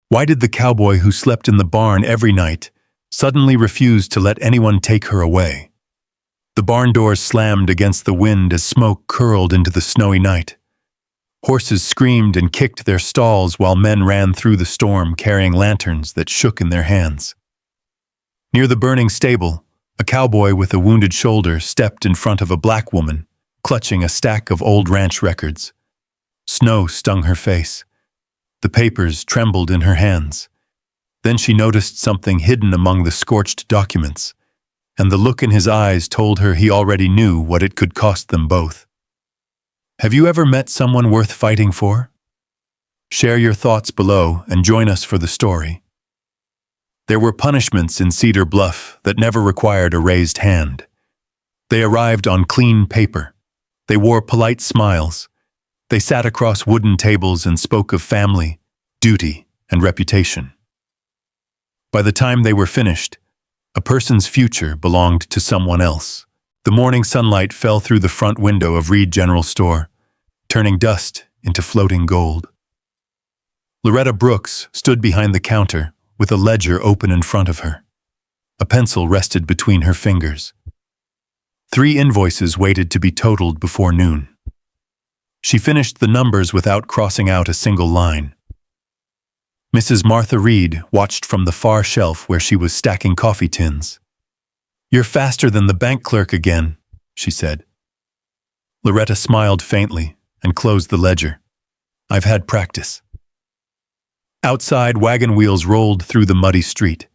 Why did the cowboy who slept in the barn every night suddenly refuse to let anyone take her away? The barn doors slammed against the wind as smoke curled into the snowy night. Horses screamed and kicked their stalls while men ran through the storm carrying lanterns that shook in their hands. Near the burning stable, a cowboy with a wounded shoulder stepped in front of a black woman, clutching a stack of old ranch records. Snow stung her face. The papers trembled in her hands. Then she noticed something hidden among the scorched documents, and the look in his eyes told her he already knew what it could cost them both. Have you ever met someone worth fighting for? Share your thoughts below and join us for the story. There were punishments in Cedar Bluff that never required a raised hand. They arrived on clean paper. They wore polite smiles. They sat across wooden tables and spoke of family, duty, and reputation. By the time they were finished, a person's future belonged to someone else. The morning sunlight fell through the front window of Reed General Store, turning dust into floating gold. Loretta Brooks stood behind the counter with a ledger open in front of her. A pencil rested between her fingers. 3 invoices waited to be totaled before noon. She finished the numbers without crossing out a single line. Mrs. Martha Reed watched from the far shelf where she was stacking coffee tins. "You're faster than the bank clerk again," she said. Loretta smiled faintly and closed the ledger. "I've had practice." Outside, wagon wheels rolled through the muddy street.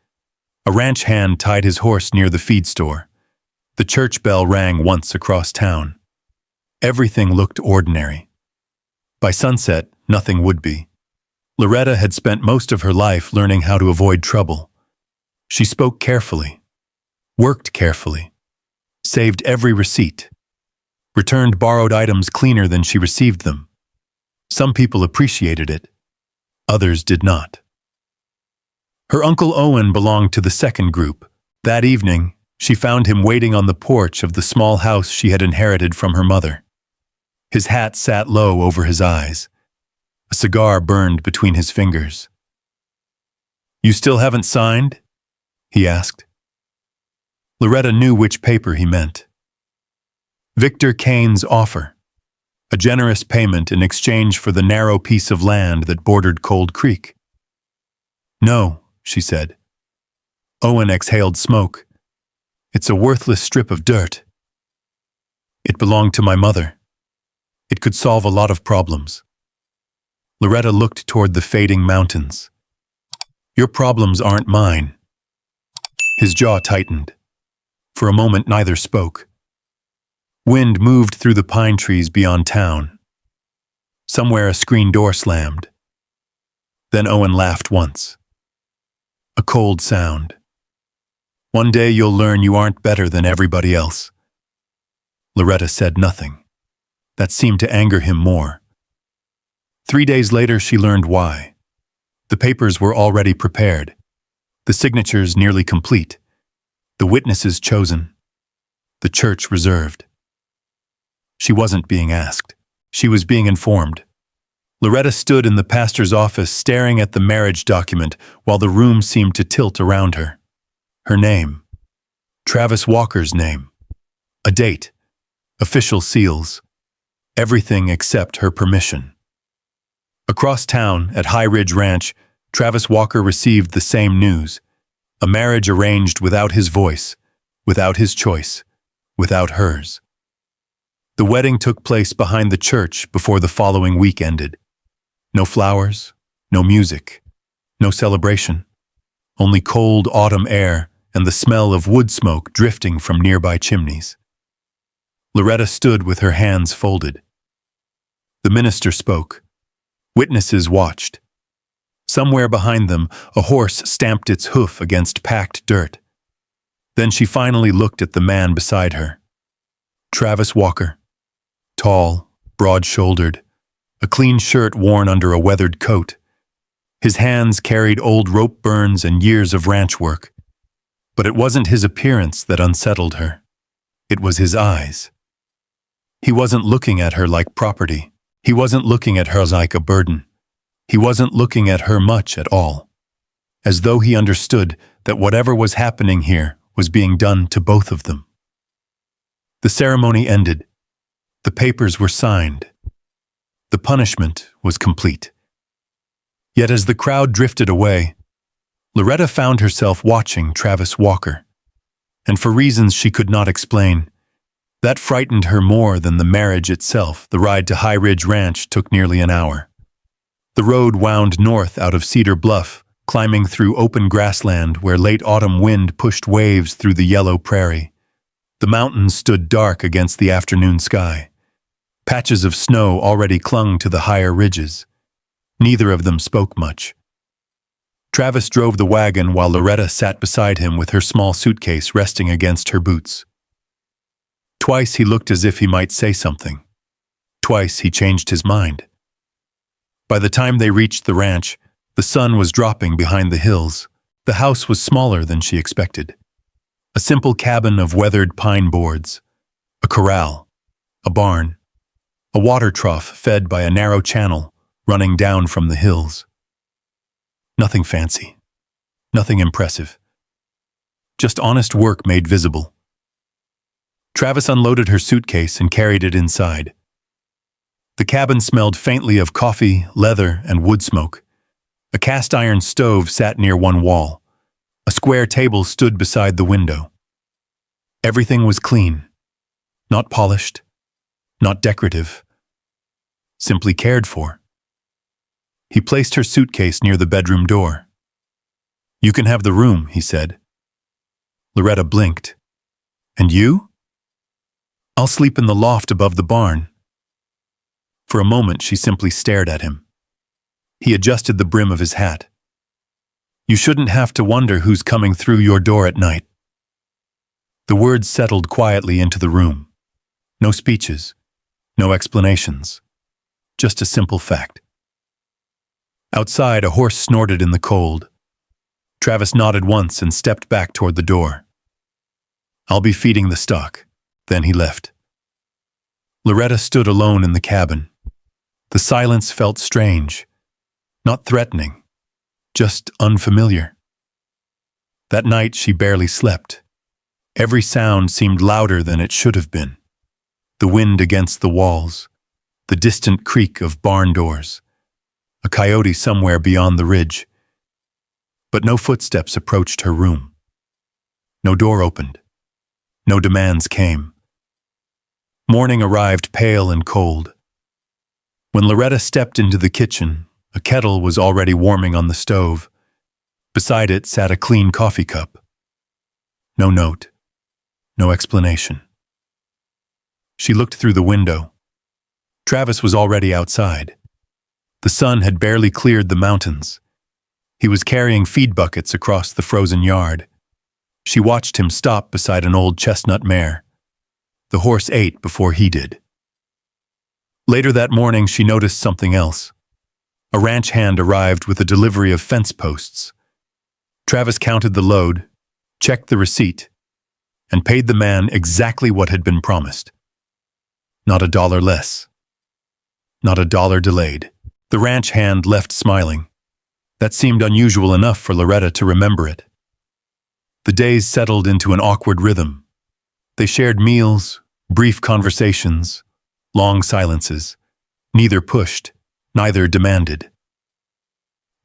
A ranch hand tied his horse near the feed store. The church bell rang once across town. Everything looked ordinary. By sunset, nothing would be. Loretta had spent most of her life learning how to avoid trouble. She spoke carefully, worked carefully, saved every receipt, returned borrowed items cleaner than she received them. Some people appreciated it. Others did not. Her Uncle Owen belonged to the second group. That evening, she found him waiting on the porch of the small house she had inherited from her mother. His hat sat low over his eyes. A cigar burned between his fingers. "You still haven't signed?" he asked. Loretta knew which paper he meant. Victor Kane's offer. A generous payment in exchange for the narrow piece of land that bordered Cold Creek. "No," she said. Owen exhaled smoke. "It's a worthless strip of dirt. It belonged to my mother. It could solve a lot of problems." Loretta looked toward the fading mountains. "Your problems aren't mine." His jaw tightened. For a moment, neither spoke. Wind moved through the pine trees beyond town. Somewhere a screen door slammed. Then Owen laughed once. A cold sound. "One day you'll learn you aren't better than everybody else." Loretta said nothing. That seemed to anger him more. 3 days later, she learned why. The papers were already prepared. The signatures nearly complete. The witnesses chosen. The church reserved. She wasn't being asked. She was being informed. Loretta stood in the pastor's office staring at the marriage document while the room seemed to tilt around her. Her name. Travis Walker's name. A date. Official seals. Everything except her permission. Across town, at High Ridge Ranch, Travis Walker received the same news. A marriage arranged without his voice, without his choice, without hers. The wedding took place behind the church before the following week ended. No flowers, no music, no celebration. Only cold autumn air and the smell of wood smoke drifting from nearby chimneys. Loretta stood with her hands folded. The minister spoke. Witnesses watched. Somewhere behind them, a horse stamped its hoof against packed dirt. Then she finally looked at the man beside her. Travis Walker. Tall, broad-shouldered, a clean shirt worn under a weathered coat. His hands carried old rope burns and years of ranch work. But it wasn't his appearance that unsettled her. It was his eyes. He wasn't looking at her like property. He wasn't looking at her like a burden. He wasn't looking at her much at all, as though he understood that whatever was happening here was being done to both of them. The ceremony ended. The papers were signed. The punishment was complete. Yet as the crowd drifted away, Loretta found herself watching Travis Walker, and for reasons she could not explain, that frightened her more than the marriage itself. The ride to High Ridge Ranch took nearly an hour. The road wound north out of Cedar Bluff, climbing through open grassland where late autumn wind pushed waves through the yellow prairie. The mountains stood dark against the afternoon sky. Patches of snow already clung to the higher ridges. Neither of them spoke much. Travis drove the wagon while Loretta sat beside him with her small suitcase resting against her boots. Twice he looked as if he might say something. Twice he changed his mind. By the time they reached the ranch, the sun was dropping behind the hills. The house was smaller than she expected. A simple cabin of weathered pine boards, a corral, a barn, a water trough fed by a narrow channel running down from the hills. Nothing fancy, nothing impressive. Just honest work made visible. Travis unloaded her suitcase and carried it inside. The cabin smelled faintly of coffee, leather, and wood smoke. A cast-iron stove sat near one wall. A square table stood beside the window. Everything was clean, not polished, not decorative, simply cared for. He placed her suitcase near the bedroom door. "You can have the room," he said. Loretta blinked. "And you?" "I'll sleep in the loft above the barn." For a moment, she simply stared at him. He adjusted the brim of his hat. "You shouldn't have to wonder who's coming through your door at night." The words settled quietly into the room. No speeches, no explanations, just a simple fact. Outside, a horse snorted in the cold. Travis nodded once and stepped back toward the door. "I'll be feeding the stock." Then he left. Loretta stood alone in the cabin. The silence felt strange, not threatening, just unfamiliar. That night she barely slept. Every sound seemed louder than it should have been. The wind against the walls, the distant creak of barn doors, a coyote somewhere beyond the ridge. But no footsteps approached her room. No door opened. No demands came. Morning arrived pale and cold. When Loretta stepped into the kitchen, a kettle was already warming on the stove. Beside it sat a clean coffee cup. No note. No explanation. She looked through the window. Travis was already outside. The sun had barely cleared the mountains. He was carrying feed buckets across the frozen yard. She watched him stop beside an old chestnut mare. The horse ate before he did. Later that morning, she noticed something else. A ranch hand arrived with a delivery of fence posts. Travis counted the load, checked the receipt, and paid the man exactly what had been promised. Not a dollar less. Not a dollar delayed. The ranch hand left smiling. That seemed unusual enough for Loretta to remember it. The days settled into an awkward rhythm. They shared meals, brief conversations, long silences. Neither pushed, neither demanded.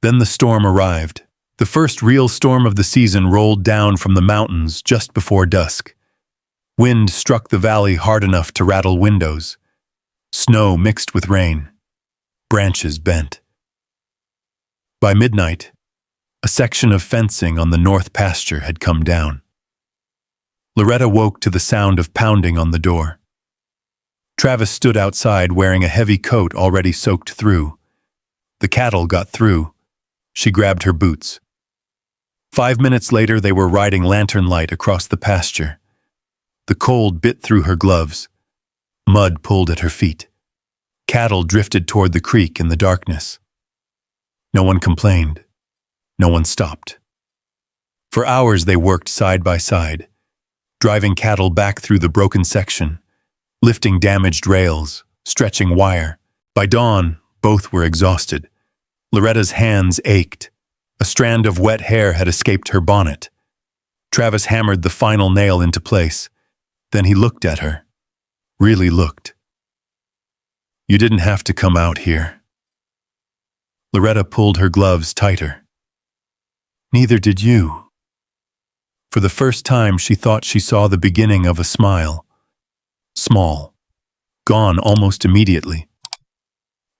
Then the storm arrived. The first real storm of the season rolled down from the mountains just before dusk. Wind struck the valley hard enough to rattle windows. Snow mixed with rain. Branches bent. By midnight, a section of fencing on the north pasture had come down. Loretta woke to the sound of pounding on the door. Travis stood outside wearing a heavy coat already soaked through. The cattle got through. She grabbed her boots. 5 minutes later, they were riding lantern light across the pasture. The cold bit through her gloves. Mud pulled at her feet. Cattle drifted toward the creek in the darkness. No one complained. No one stopped. For hours they worked side by side, driving cattle back through the broken section, lifting damaged rails, stretching wire. By dawn, both were exhausted. Loretta's hands ached. A strand of wet hair had escaped her bonnet. Travis hammered the final nail into place. Then he looked at her. Really looked. You didn't have to come out here. Loretta pulled her gloves tighter. Neither did you. For the first time, she thought she saw the beginning of a smile. Small. Gone almost immediately.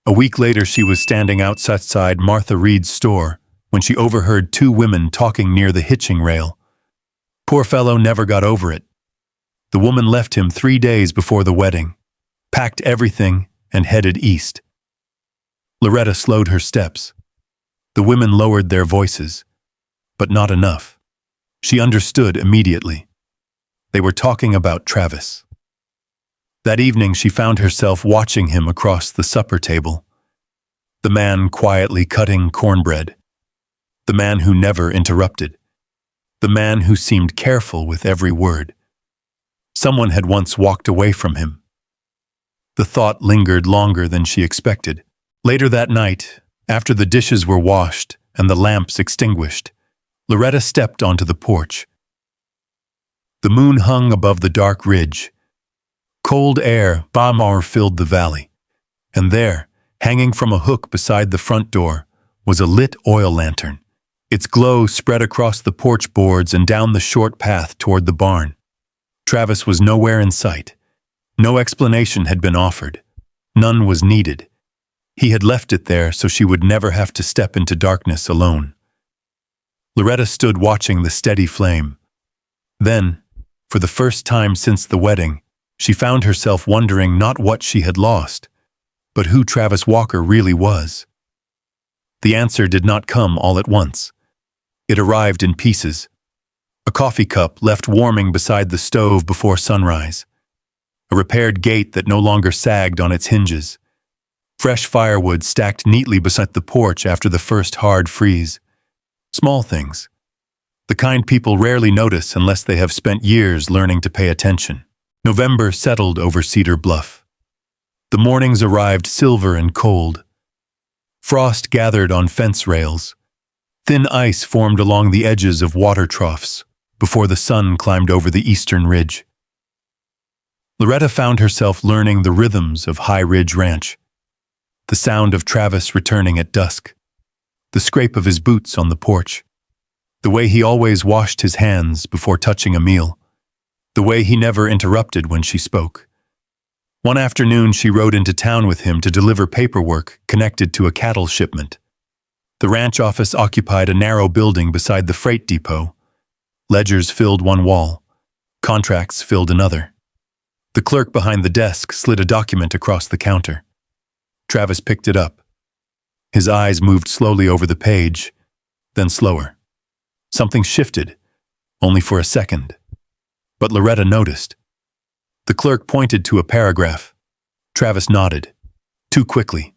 A week later, she was standing outside Martha Reed's store when she overheard two women talking near the hitching rail. Poor fellow never got over it. The woman left him 3 days before the wedding, packed everything, and headed east. Loretta slowed her steps. The women lowered their voices, but not enough. She understood immediately. They were talking about Travis. That evening, she found herself watching him across the supper table. The man quietly cutting cornbread. The man who never interrupted. The man who seemed careful with every word. Someone had once walked away from him. The thought lingered longer than she expected. Later that night, after the dishes were washed and the lamps extinguished, Loretta stepped onto the porch. The moon hung above the dark ridge. Cold air, balm filled the valley. And there, hanging from a hook beside the front door, was a lit oil lantern. Its glow spread across the porch boards and down the short path toward the barn. Travis was nowhere in sight. No explanation had been offered. None was needed. He had left it there so she would never have to step into darkness alone. Loretta stood watching the steady flame. Then, for the first time since the wedding, she found herself wondering not what she had lost, but who Travis Walker really was. The answer did not come all at once. It arrived in pieces. A coffee cup left warming beside the stove before sunrise. A repaired gate that no longer sagged on its hinges. Fresh firewood stacked neatly beside the porch after the first hard freeze. Small things. The kind people rarely notice unless they have spent years learning to pay attention. November settled over Cedar Bluff. The mornings arrived silver and cold. Frost gathered on fence rails. Thin ice formed along the edges of water troughs before the sun climbed over the eastern ridge. Loretta found herself learning the rhythms of High Ridge Ranch. The sound of Travis returning at dusk. The scrape of his boots on the porch. The way he always washed his hands before touching a meal. The way he never interrupted when she spoke. One afternoon, she rode into town with him to deliver paperwork connected to a cattle shipment. The ranch office occupied a narrow building beside the freight depot. Ledgers filled one wall. Contracts filled another. The clerk behind the desk slid a document across the counter. Travis picked it up. His eyes moved slowly over the page, then slower. Something shifted, only for a second. But Loretta noticed. The clerk pointed to a paragraph. Travis nodded, too quickly,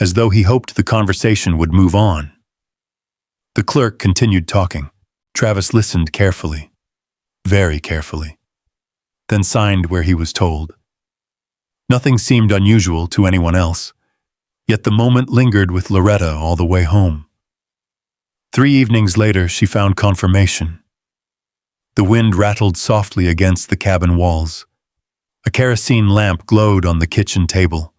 as though he hoped the conversation would move on. The clerk continued talking. Travis listened carefully, very carefully, then signed where he was told. Nothing seemed unusual to anyone else, yet the moment lingered with Loretta all the way home. 3 evenings later, she found confirmation. The wind rattled softly against the cabin walls. A kerosene lamp glowed on the kitchen table.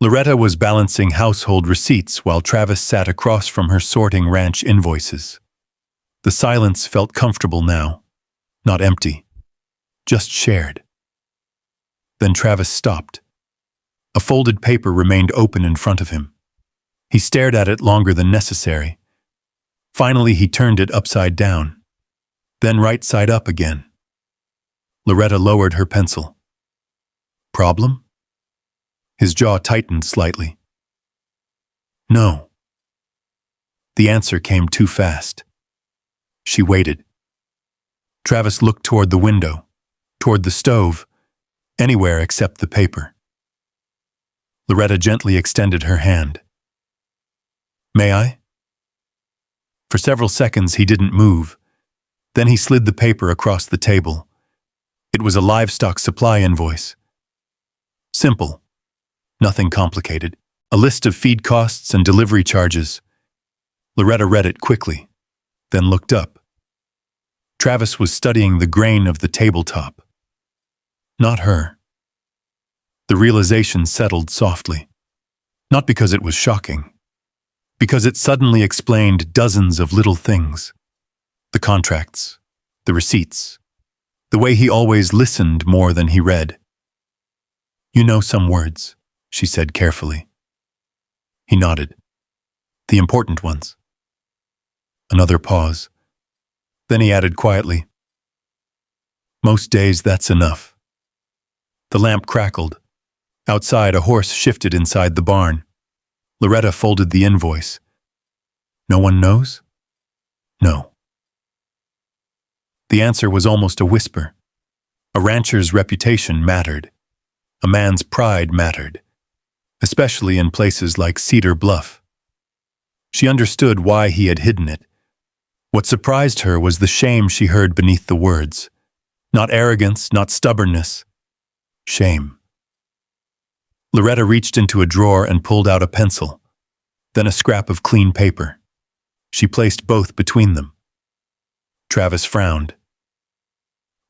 Loretta was balancing household receipts while Travis sat across from her sorting ranch invoices. The silence felt comfortable now, not empty, just shared. Then Travis stopped. A folded paper remained open in front of him. He stared at it longer than necessary. Finally, he turned it upside down, then right side up again. Loretta lowered her pencil. Problem? His jaw tightened slightly. No. The answer came too fast. She waited. Travis looked toward the window, toward the stove, anywhere except the paper. Loretta gently extended her hand. May I? For several seconds he didn't move. Then he slid the paper across the table. It was a livestock supply invoice. Simple. Nothing complicated. A list of feed costs and delivery charges. Loretta read it quickly, then looked up. Travis was studying the grain of the tabletop. Not her. The realization settled softly. Not because it was shocking, because it suddenly explained dozens of little things. The contracts, the receipts, the way he always listened more than he read. "You know some words," she said carefully. He nodded. "The important ones." Another pause. Then he added quietly, "Most days that's enough." The lamp crackled. Outside, a horse shifted inside the barn. Loretta folded the invoice. "No one knows?" "No." The answer was almost a whisper. A rancher's reputation mattered. A man's pride mattered, especially in places like Cedar Bluff. She understood why he had hidden it. What surprised her was the shame she heard beneath the words. Not arrogance, not stubbornness. Shame. Loretta reached into a drawer and pulled out a pencil, then a scrap of clean paper. She placed both between them. Travis frowned.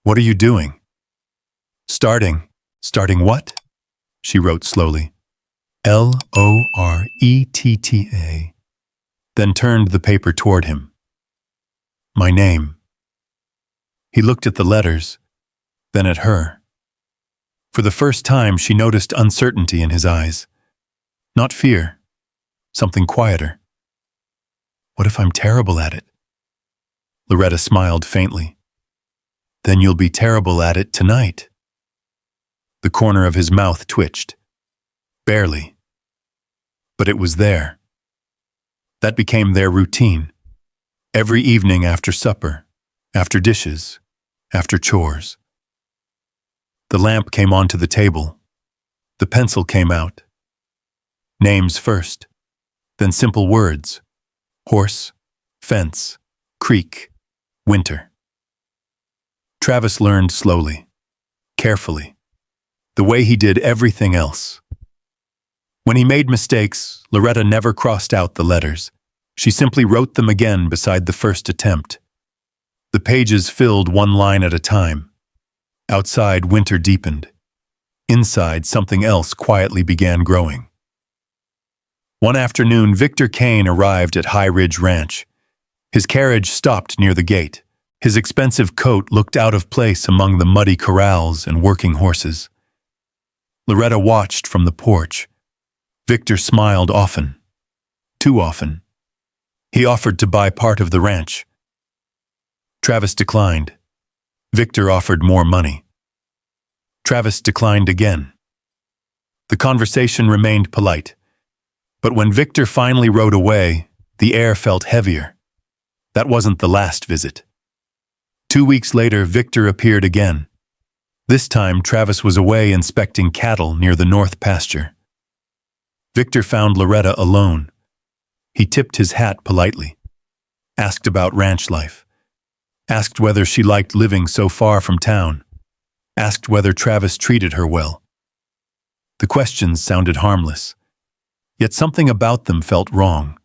"What are you doing?" Starting what?" She wrote slowly. "Loretta," then turned the paper toward him. "My name." He looked at the letters, then at her. For the first time, she noticed uncertainty in his eyes. Not fear, something quieter. "What if I'm terrible at it?" Loretta smiled faintly. "Then you'll be terrible at it tonight." The corner of his mouth twitched. Barely. But it was there. That became their routine. Every evening after supper, after dishes, after chores. The lamp came onto the table. The pencil came out. Names first, then simple words. Horse, fence, creek, winter. Travis learned slowly, carefully, the way he did everything else. When he made mistakes, Loretta never crossed out the letters. She simply wrote them again beside the first attempt. The pages filled one line at a time. Outside, winter deepened. Inside, something else quietly began growing. One afternoon, Victor Kane arrived at High Ridge Ranch. His carriage stopped near the gate. His expensive coat looked out of place among the muddy corrals and working horses. Loretta watched from the porch. Victor smiled often. Too often. He offered to buy part of the ranch. Travis declined. Victor offered more money. Travis declined again. The conversation remained polite. But when Victor finally rode away, the air felt heavier. That wasn't the last visit. 2 weeks later, Victor appeared again. This time, Travis was away inspecting cattle near the north pasture. Victor found Loretta alone. He tipped his hat politely, asked about ranch life, asked whether she liked living so far from town, asked whether Travis treated her well. The questions sounded harmless, yet something about them felt wrong,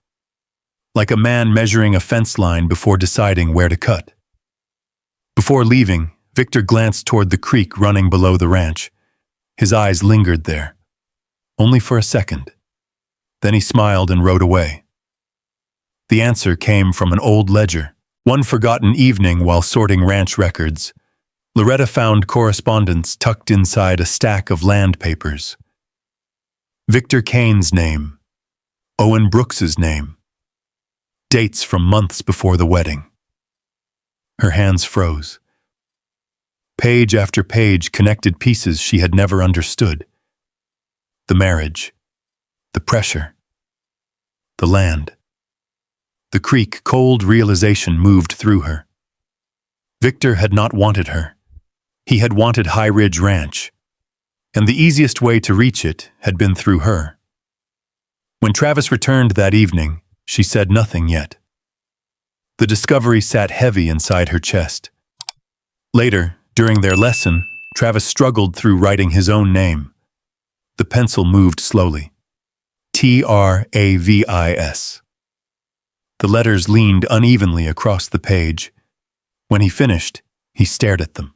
like a man measuring a fence line before deciding where to cut. Before leaving, Victor glanced toward the creek running below the ranch. His eyes lingered there, only for a second. Then he smiled and rode away. The answer came from an old ledger. One forgotten evening while sorting ranch records, Loretta found correspondence tucked inside a stack of land papers. Victor Kane's name, Owen Brooks's name, dates from months before the wedding. Her hands froze. Page after page connected pieces she had never understood. The marriage, the pressure, the land. The creek, cold realization moved through her. Victor had not wanted her. He had wanted High Ridge Ranch, and the easiest way to reach it had been through her. When Travis returned that evening, she said nothing yet. The discovery sat heavy inside her chest. Later, during their lesson, Travis struggled through writing his own name. The pencil moved slowly. Travis. The letters leaned unevenly across the page. When he finished, he stared at them.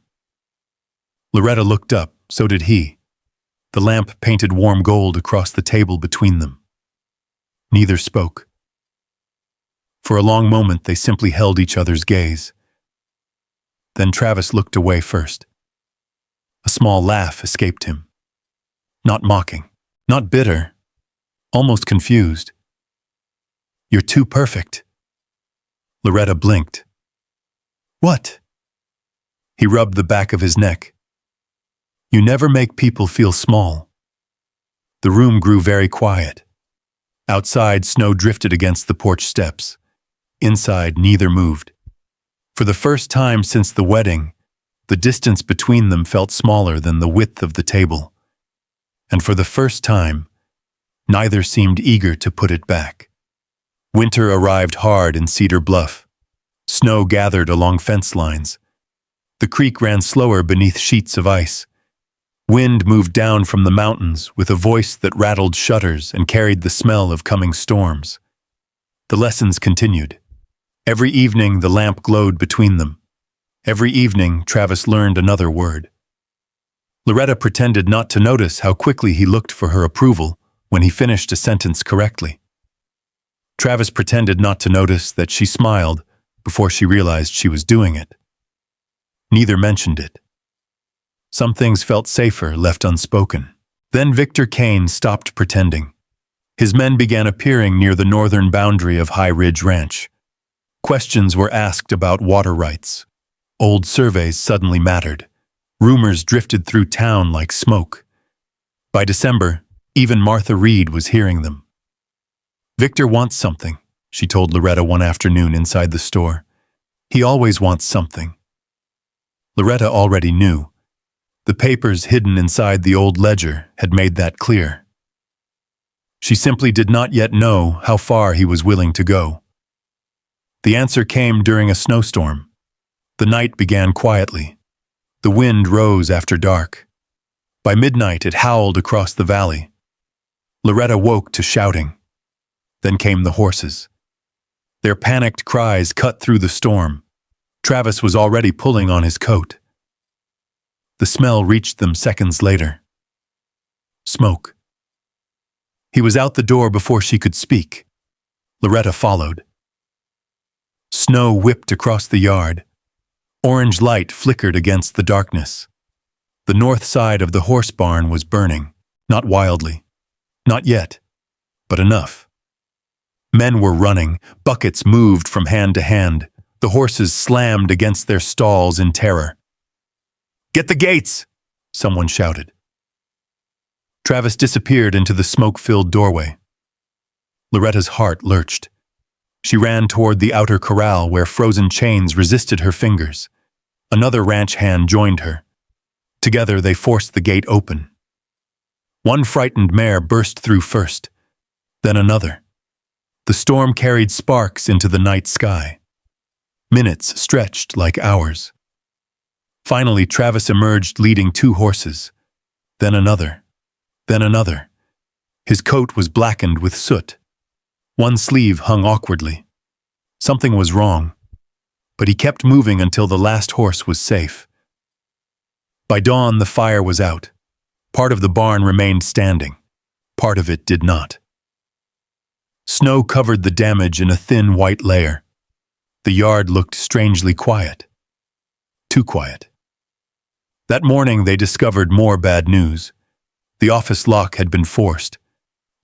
Loretta looked up, so did he. The lamp painted warm gold across the table between them. Neither spoke. For a long moment, they simply held each other's gaze. Then Travis looked away first. A small laugh escaped him. Not mocking, not bitter, almost confused. "You're too perfect." Loretta blinked. "What?" He rubbed the back of his neck. "You never make people feel small." The room grew very quiet. Outside, snow drifted against the porch steps. Inside, neither moved. For the first time since the wedding, the distance between them felt smaller than the width of the table. And for the first time, neither seemed eager to put it back. Winter arrived hard in Cedar Bluff. Snow gathered along fence lines. The creek ran slower beneath sheets of ice. Wind moved down from the mountains with a voice that rattled shutters and carried the smell of coming storms. The lessons continued. Every evening the lamp glowed between them. Every evening Travis learned another word. Loretta pretended not to notice how quickly he looked for her approval when he finished a sentence correctly. Travis pretended not to notice that she smiled before she realized she was doing it. Neither mentioned it. Some things felt safer left unspoken. Then Victor Kane stopped pretending. His men began appearing near the northern boundary of High Ridge Ranch. Questions were asked about water rights. Old surveys suddenly mattered. Rumors drifted through town like smoke. By December, even Martha Reed was hearing them. "Victor wants something," she told Loretta one afternoon inside the store. "He always wants something." Loretta already knew. The papers hidden inside the old ledger had made that clear. She simply did not yet know how far he was willing to go. The answer came during a snowstorm. The night began quietly. The wind rose after dark. By midnight, it howled across the valley. Loretta woke to shouting. Then came the horses. Their panicked cries cut through the storm. Travis was already pulling on his coat. The smell reached them seconds later. Smoke. He was out the door before she could speak. Loretta followed. Snow whipped across the yard. Orange light flickered against the darkness. The north side of the horse barn was burning, not wildly. Not yet, but enough. Men were running, buckets moved from hand to hand. The horses slammed against their stalls in terror. "Get the gates!" someone shouted. Travis disappeared into the smoke-filled doorway. Loretta's heart lurched. She ran toward the outer corral where frozen chains resisted her fingers. Another ranch hand joined her. Together they forced the gate open. One frightened mare burst through first, then another. The storm carried sparks into the night sky. Minutes stretched like hours. Finally, Travis emerged leading 2 horses, then another, then another. His coat was blackened with soot. One sleeve hung awkwardly. Something was wrong, but he kept moving until the last horse was safe. By dawn, the fire was out. Part of the barn remained standing. Part of it did not. Snow covered the damage in a thin white layer. The yard looked strangely quiet. Too quiet. That morning they discovered more bad news. The office lock had been forced.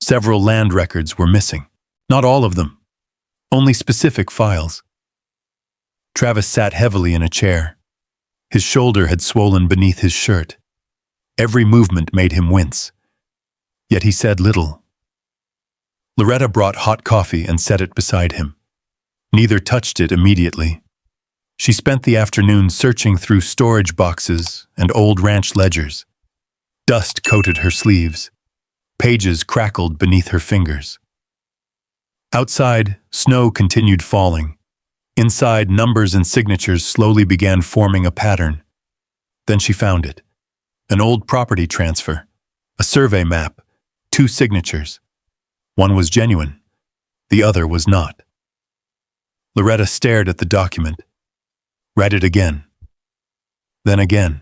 Several land records were missing. Not all of them. Only specific files. Travis sat heavily in a chair. His shoulder had swollen beneath his shirt. Every movement made him wince. Yet he said little. Loretta brought hot coffee and set it beside him. Neither touched it immediately. She spent the afternoon searching through storage boxes and old ranch ledgers. Dust coated her sleeves. Pages crackled beneath her fingers. Outside, snow continued falling. Inside, numbers and signatures slowly began forming a pattern. Then she found it. An old property transfer. A survey map. 2 signatures. One was genuine, the other was not. Loretta stared at the document, read it again, then again.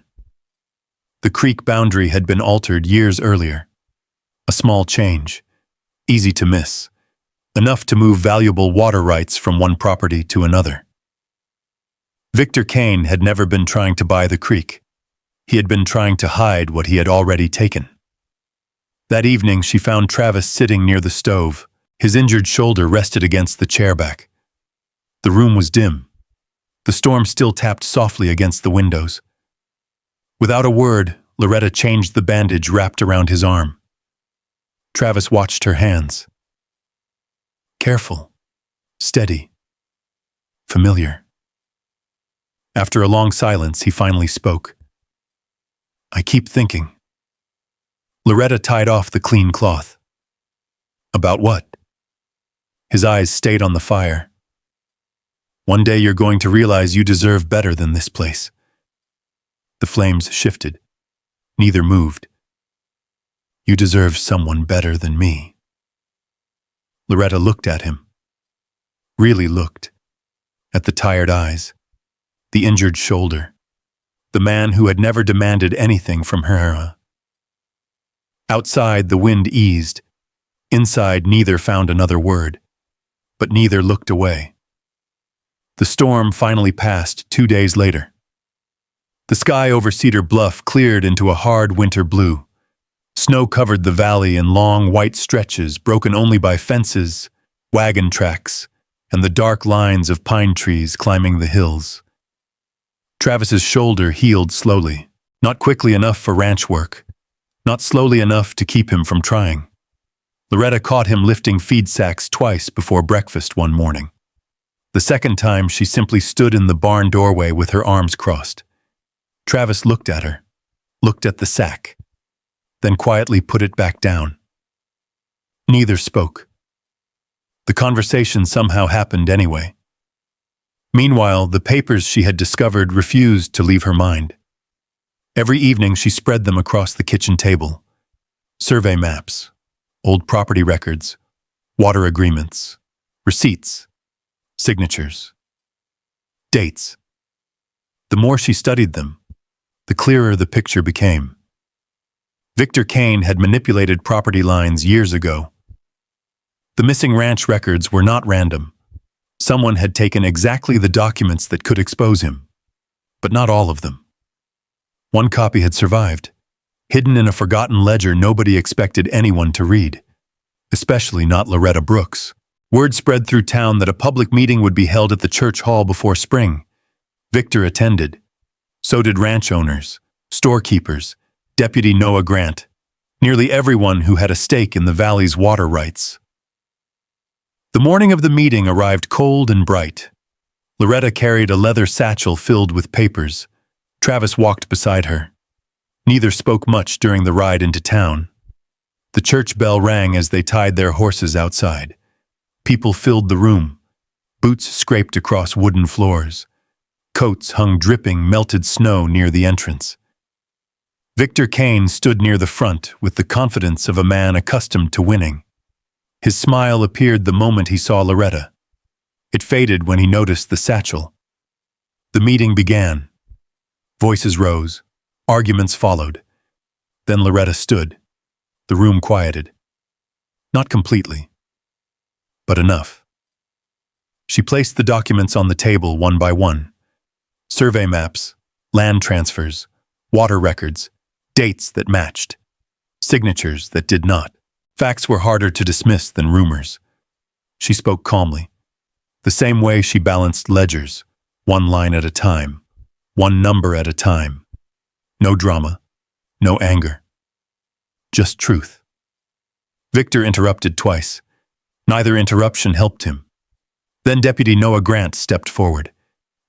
The creek boundary had been altered years earlier. A small change, easy to miss, enough to move valuable water rights from one property to another. Victor Kane had never been trying to buy the creek. He had been trying to hide what he had already taken. That evening, she found Travis sitting near the stove. His injured shoulder rested against the chair back. The room was dim. The storm still tapped softly against the windows. Without a word, Loretta changed the bandage wrapped around his arm. Travis watched her hands. Careful, steady, familiar. After a long silence, he finally spoke. I keep thinking. Loretta tied off the clean cloth. About what? His eyes stayed on the fire. One day you're going to realize you deserve better than this place. The flames shifted. Neither moved. You deserve someone better than me. Loretta looked at him. Really looked. At the tired eyes. The injured shoulder. The man who had never demanded anything from her. Outside, the wind eased. Inside, neither found another word. But neither looked away. The storm finally passed 2 days later. The sky over Cedar Bluff cleared into a hard winter blue. Snow covered the valley in long white stretches broken only by fences, wagon tracks, and the dark lines of pine trees climbing the hills. Travis's shoulder healed slowly, not quickly enough for ranch work, not slowly enough to keep him from trying. Loretta caught him lifting feed sacks twice before breakfast one morning. The second time, she simply stood in the barn doorway with her arms crossed. Travis looked at her, looked at the sack, then quietly put it back down. Neither spoke. The conversation somehow happened anyway. Meanwhile, the papers she had discovered refused to leave her mind. Every evening she spread them across the kitchen table. Survey maps, old property records, water agreements, receipts, signatures, dates. The more she studied them, the clearer the picture became. Victor Kane had manipulated property lines years ago. The missing ranch records were not random. Someone had taken exactly the documents that could expose him, but not all of them. One copy had survived, hidden in a forgotten ledger nobody expected anyone to read, especially not Loretta Brooks. Word spread through town that a public meeting would be held at the church hall before spring. Victor attended. So did ranch owners, storekeepers, Deputy Noah Grant, nearly everyone who had a stake in the valley's water rights. The morning of the meeting arrived cold and bright. Loretta carried a leather satchel filled with papers. Travis walked beside her. Neither spoke much during the ride into town. The church bell rang as they tied their horses outside. People filled the room. Boots scraped across wooden floors. Coats hung dripping melted snow near the entrance. Victor Kane stood near the front with the confidence of a man accustomed to winning. His smile appeared the moment he saw Loretta. It faded when he noticed the satchel. The meeting began. Voices rose. Arguments followed. Then Loretta stood. The room quieted. Not completely, but enough. She placed the documents on the table one by one. Survey maps, land transfers, water records, dates that matched, signatures that did not. Facts were harder to dismiss than rumors. She spoke calmly, the same way she balanced ledgers, one line at a time, one number at a time. No drama, no anger. Just truth. Victor interrupted twice. Neither interruption helped him. Then Deputy Noah Grant stepped forward.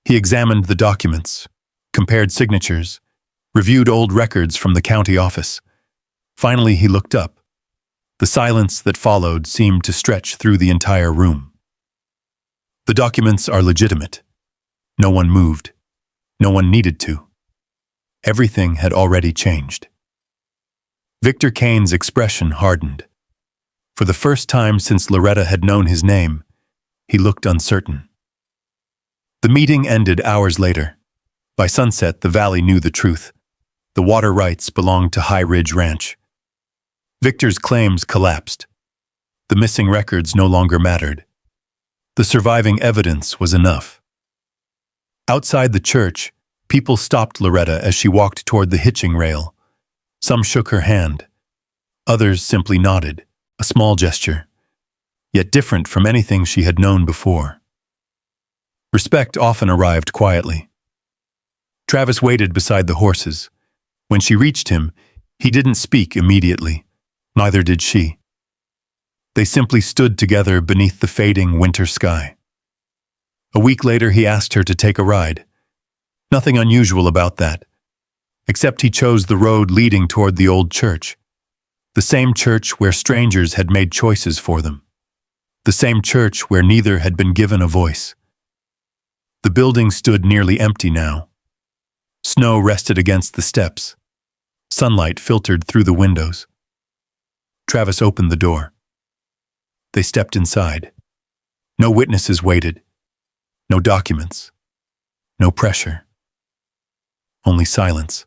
He examined the documents, compared signatures, reviewed old records from the county office. Finally, he looked up. The silence that followed seemed to stretch through the entire room. The documents are legitimate. No one moved. No one needed to. Everything had already changed. Victor Kane's expression hardened. For the first time since Loretta had known his name, he looked uncertain. The meeting ended hours later. By sunset, the valley knew the truth. The water rights belonged to High Ridge Ranch. Victor's claims collapsed. The missing records no longer mattered. The surviving evidence was enough. Outside the church, people stopped Loretta as she walked toward the hitching rail. Some shook her hand. Others simply nodded, a small gesture, yet different from anything she had known before. Respect often arrived quietly. Travis waited beside the horses. When she reached him, he didn't speak immediately. Neither did she. They simply stood together beneath the fading winter sky. A week later, he asked her to take a ride. Nothing unusual about that, except he chose the road leading toward the old church. The same church where strangers had made choices for them. The same church where neither had been given a voice. The building stood nearly empty now. Snow rested against the steps. Sunlight filtered through the windows. Travis opened the door. They stepped inside. No witnesses waited. No documents. No pressure. Only silence.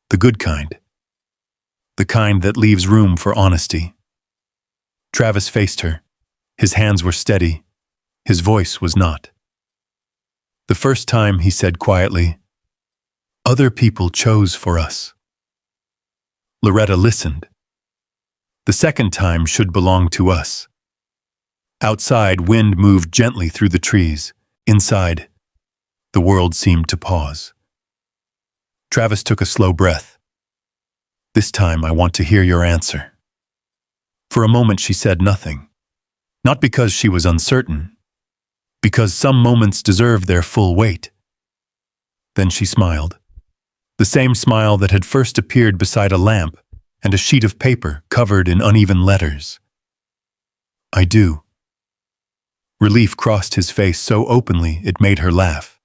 The good kind. The kind that leaves room for honesty. Travis faced her. His hands were steady. His voice was not. The first time he said quietly, "Other people chose for us." Loretta listened. The second time should belong to us. Outside, wind moved gently through the trees. Inside, the world seemed to pause. Travis took a slow breath. "This time I want to hear your answer." For a moment she said nothing. Not because she was uncertain, because some moments deserve their full weight. Then she smiled. The same smile that had first appeared beside a lamp and a sheet of paper covered in uneven letters. "I do." Relief crossed his face so openly it made her laugh.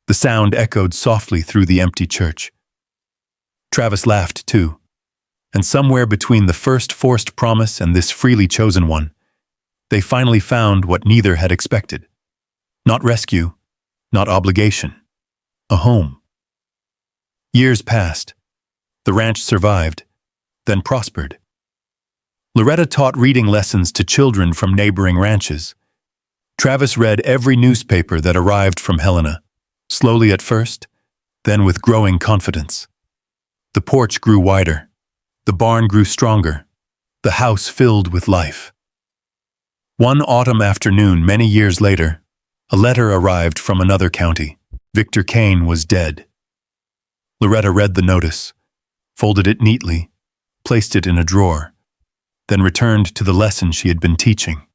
The sound echoed softly through the empty church. Travis laughed too, and somewhere between the first forced promise and this freely chosen one, they finally found what neither had expected. Not rescue, not obligation. A home. Years passed. The ranch survived, then prospered. Loretta taught reading lessons to children from neighboring ranches. Travis read every newspaper that arrived from Helena, slowly at first, then with growing confidence. The porch grew wider. The barn grew stronger. The house filled with life. One autumn afternoon, many years later, a letter arrived from another county. Victor Kane was dead. Loretta read the notice, folded it neatly, placed it in a drawer, then returned to the lesson she had been teaching.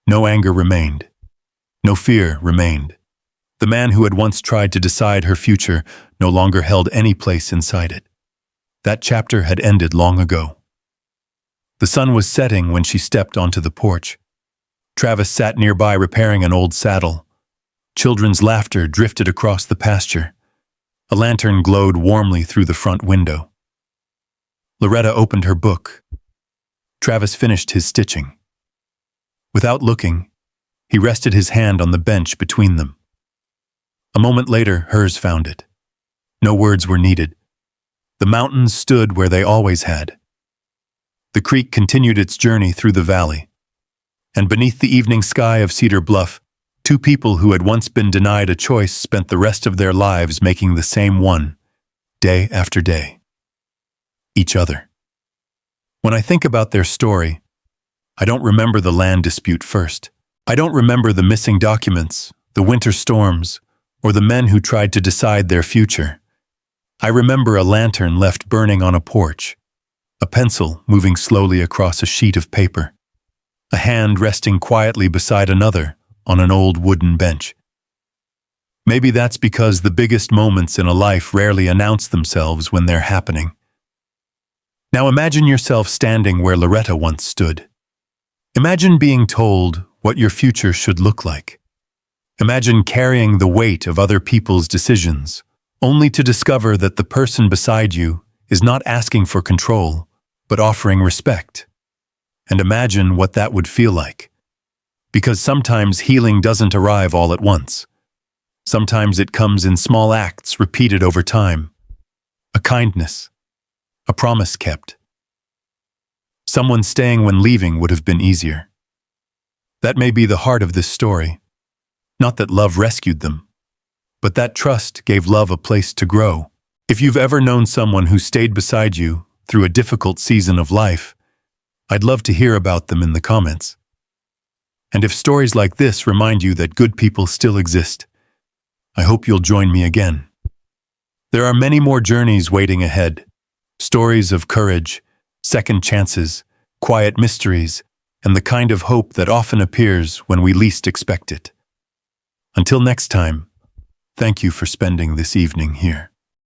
No anger remained. No fear remained. The man who had once tried to decide her future no longer held any place inside it. That chapter had ended long ago. The sun was setting when she stepped onto the porch. Travis sat nearby repairing an old saddle. Children's laughter drifted across the pasture. A lantern glowed warmly through the front window. Loretta opened her book. Travis finished his stitching. Without looking, he rested his hand on the bench between them. A moment later, hers found it. No words were needed. The mountains stood where they always had. The creek continued its journey through the valley. And beneath the evening sky of Cedar Bluff, two people who had once been denied a choice spent the rest of their lives making the same one, day after day. Each other. When I think about their story, I don't remember the land dispute first. I don't remember the missing documents, the winter storms, or the men who tried to decide their future. I remember a lantern left burning on a porch, a pencil moving slowly across a sheet of paper, a hand resting quietly beside another on an old wooden bench. Maybe that's because the biggest moments in a life rarely announce themselves when they're happening. Now imagine yourself standing where Loretta once stood. Imagine being told what your future should look like. Imagine carrying the weight of other people's decisions, only to discover that the person beside you is not asking for control, but offering respect. And imagine what that would feel like. Because sometimes healing doesn't arrive all at once. Sometimes it comes in small acts repeated over time. A kindness, a promise kept. Someone staying when leaving would have been easier. That may be the heart of this story. Not that love rescued them, but that trust gave love a place to grow. If you've ever known someone who stayed beside you through a difficult season of life, I'd love to hear about them in the comments. And if stories like this remind you that good people still exist, I hope you'll join me again. There are many more journeys waiting ahead. Stories of courage, second chances, quiet mysteries, and the kind of hope that often appears when we least expect it. Until next time, thank you for spending this evening here.